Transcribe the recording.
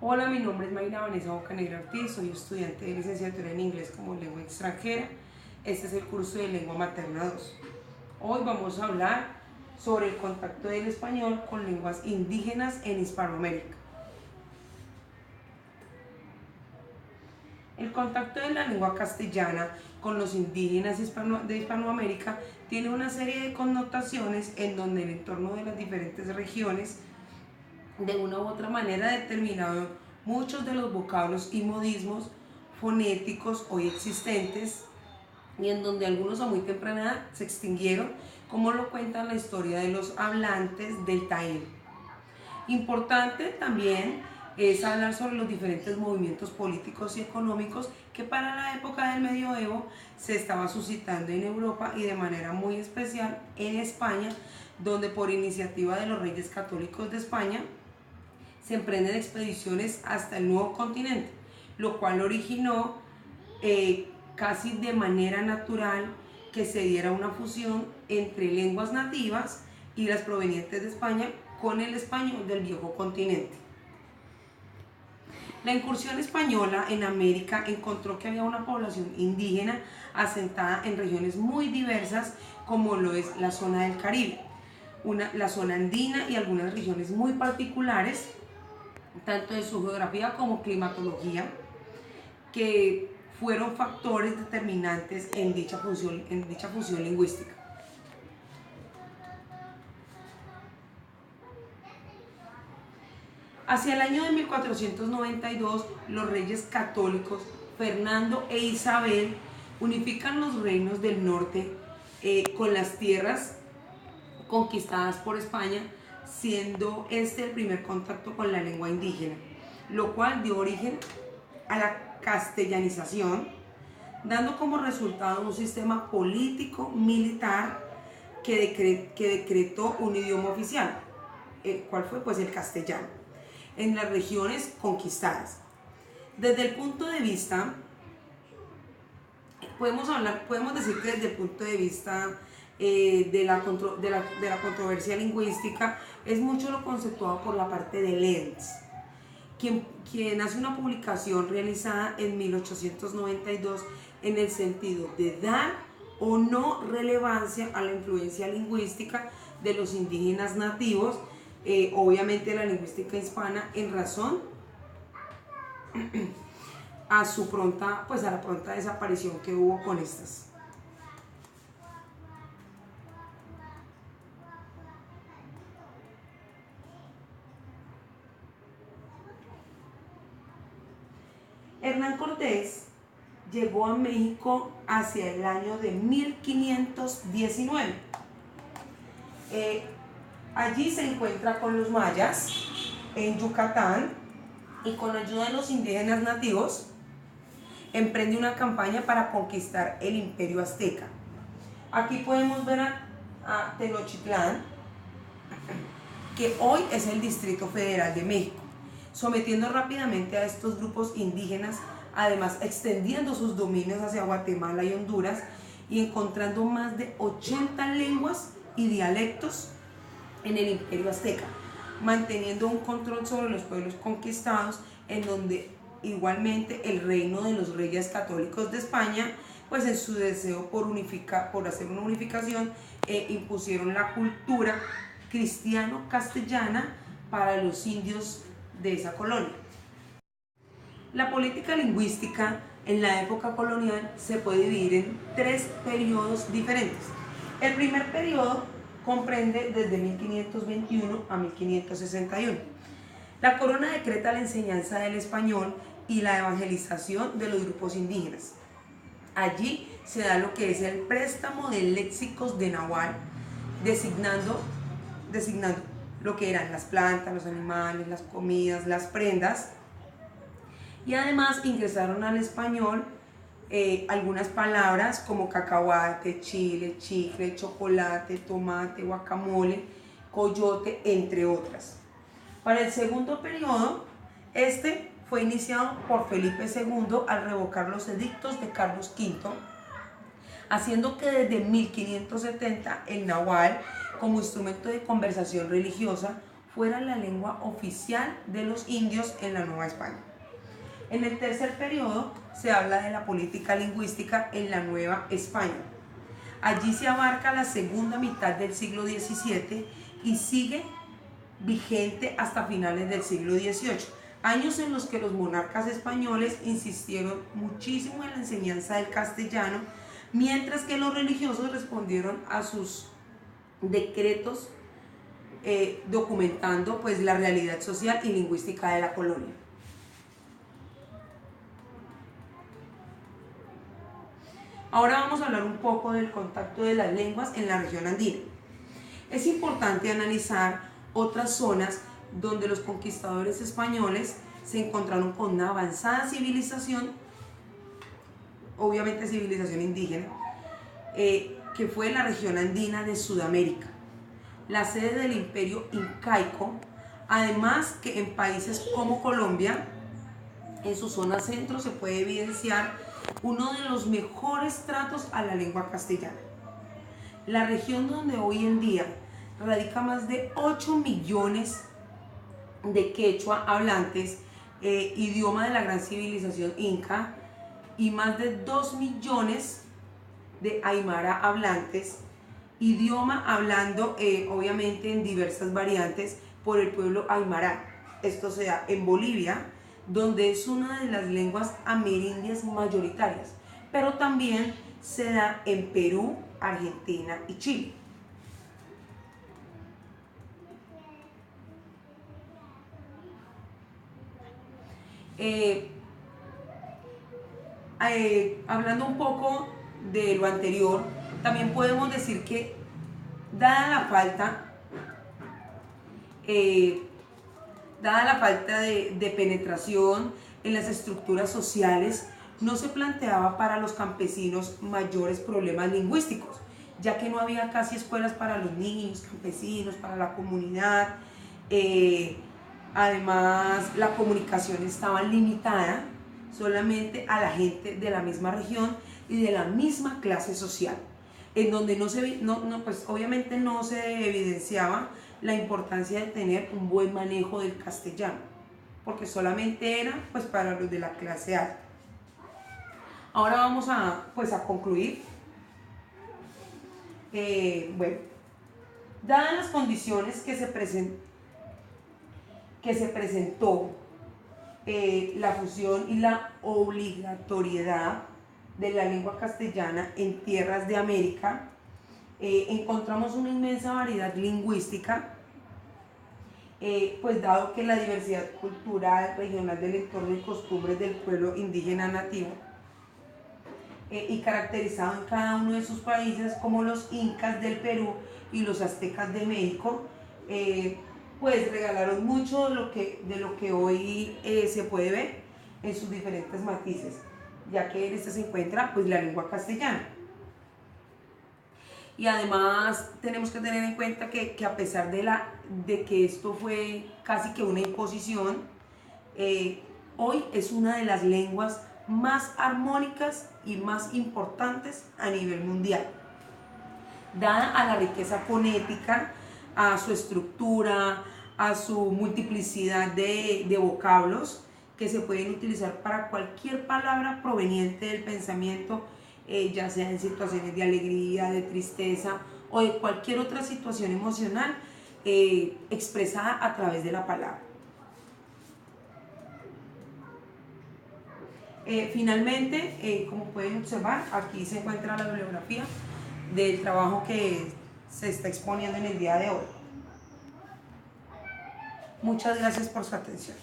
Hola, mi nombre es Mayra Vanessa Bocanegra Ortiz, soy estudiante de licenciatura en inglés como lengua extranjera. Este es el curso de lengua materna 2. Hoy vamos a hablar sobre el contacto del español con lenguas indígenas en Hispanoamérica. El contacto de la lengua castellana con los indígenas de Hispanoamérica tiene una serie de connotaciones en donde el entorno de las diferentes regiones de una u otra manera ha determinado muchos de los vocablos y modismos fonéticos hoy existentes y en donde algunos a muy temprana edad se extinguieron, como lo cuenta la historia de los hablantes del taíno. Importante también es hablar sobre los diferentes movimientos políticos y económicos que para la época del medioevo se estaba suscitando en Europa y de manera muy especial en España, donde por iniciativa de los reyes católicos de España se emprenden expediciones hasta el nuevo continente, lo cual originó casi de manera natural que se diera una fusión entre lenguas nativas y las provenientes de España con el español del viejo continente. La incursión española en América encontró que había una población indígena asentada en regiones muy diversas, como lo es la zona del Caribe, la zona andina y algunas regiones muy particulares, tanto de su geografía como climatología, que fueron factores determinantes en dicha función lingüística. Hacia el año de 1492, los reyes católicos Fernando e Isabel unifican los reinos del norte con las tierras conquistadas por España, siendo este el primer contacto con la lengua indígena, lo cual dio origen a la castellanización, dando como resultado un sistema político militar que decretó un idioma oficial, el cual fue pues el castellano, en las regiones conquistadas. Desde el punto de vista, podemos decir que desde el punto de vista de la controversia lingüística, es mucho lo conceptuado por la parte de Lenz, quien hace una publicación realizada en 1892 en el sentido de dar o no relevancia a la influencia lingüística de los indígenas nativos, obviamente la lingüística hispana, en razón a la pronta desaparición que hubo con estas. Hernán Cortés llegó a México hacia el año de 1519. Allí se encuentra con los mayas en Yucatán y con ayuda de los indígenas nativos emprende una campaña para conquistar el imperio azteca. Aquí podemos ver a Tenochtitlán, que hoy es el Distrito Federal de México, sometiendo rápidamente a estos grupos indígenas, además extendiendo sus dominios hacia Guatemala y Honduras y encontrando más de 80 lenguas y dialectos en el imperio azteca, manteniendo un control sobre los pueblos conquistados, en donde igualmente el reino de los reyes católicos de España, pues en su deseo por hacer una unificación, impusieron la cultura cristiano-castellana para los indios de esa colonia. La política lingüística en la época colonial se puede dividir en 3 periodos diferentes. El primer periodo comprende desde 1521 a 1561. La corona decreta la enseñanza del español y la evangelización de los grupos indígenas. Allí se da lo que es el préstamo de léxicos de Nahuatl, designando lo que eran las plantas, los animales, las comidas, las prendas, y además ingresaron al español algunas palabras como cacahuate, chile, chicle, chocolate, tomate, guacamole, coyote, entre otras. Para el segundo periodo, este fue iniciado por Felipe II al revocar los edictos de Carlos V, haciendo que desde 1570 el náhuatl, como instrumento de conversación religiosa, fuera la lengua oficial de los indios en la Nueva España. En el tercer periodo se habla de la política lingüística en la Nueva España. Allí se abarca la segunda mitad del siglo XVII y sigue vigente hasta finales del siglo XVIII, años en los que los monarcas españoles insistieron muchísimo en la enseñanza del castellano, mientras que los religiosos respondieron a sus decretos documentando pues la realidad social y lingüística de la colonia. Ahora vamos a hablar un poco del contacto de las lenguas en la región andina. Es importante analizar otras zonas donde los conquistadores españoles se encontraron con una avanzada civilización, obviamente civilización indígena, que fue la región andina de Sudamérica, la sede del imperio incaico, además que en países como Colombia, en su zona centro se puede evidenciar uno de los mejores tratos a la lengua castellana. La región donde hoy en día radica más de 8 millones de quechua hablantes, idioma de la gran civilización inca, y más de 2 millones de aymara hablantes, idioma hablando obviamente en diversas variantes por el pueblo aymara. Esto se da en Bolivia, donde es una de las lenguas amerindias mayoritarias, pero también se da en Perú, Argentina y Chile. Hablando un poco de lo anterior, también podemos decir que dada la falta de penetración en las estructuras sociales, no se planteaba para los campesinos mayores problemas lingüísticos, ya que no había casi escuelas para los niños, campesinos, para la comunidad. Además, la comunicación estaba limitada solamente a la gente de la misma región y de la misma clase social, en donde pues obviamente no se evidenciaba la importancia de tener un buen manejo del castellano, porque solamente era pues para los de la clase alta. Ahora vamos a concluir. Bueno, dadas las condiciones que se presentó la fusión y la obligatoriedad de la lengua castellana en tierras de América, encontramos una inmensa variedad lingüística, pues dado que la diversidad cultural, regional del entorno y costumbres del pueblo indígena nativo, y caracterizado en cada uno de sus países como los incas del Perú y los aztecas de México, pues regalaron mucho de lo que hoy se puede ver en sus diferentes matices, ya que en este se encuentra pues la lengua castellana. Y además tenemos que tener en cuenta que a pesar de que esto fue casi que una imposición, hoy es una de las lenguas más armónicas y más importantes a nivel mundial, dada a la riqueza fonética, a su estructura, a su multiplicidad de vocablos que se pueden utilizar para cualquier palabra proveniente del pensamiento, ya sea en situaciones de alegría, de tristeza o de cualquier otra situación emocional expresada a través de la palabra. Finalmente, como pueden observar, aquí se encuentra la bibliografía del trabajo que se está exponiendo en el día de hoy. Muchas gracias por su atención.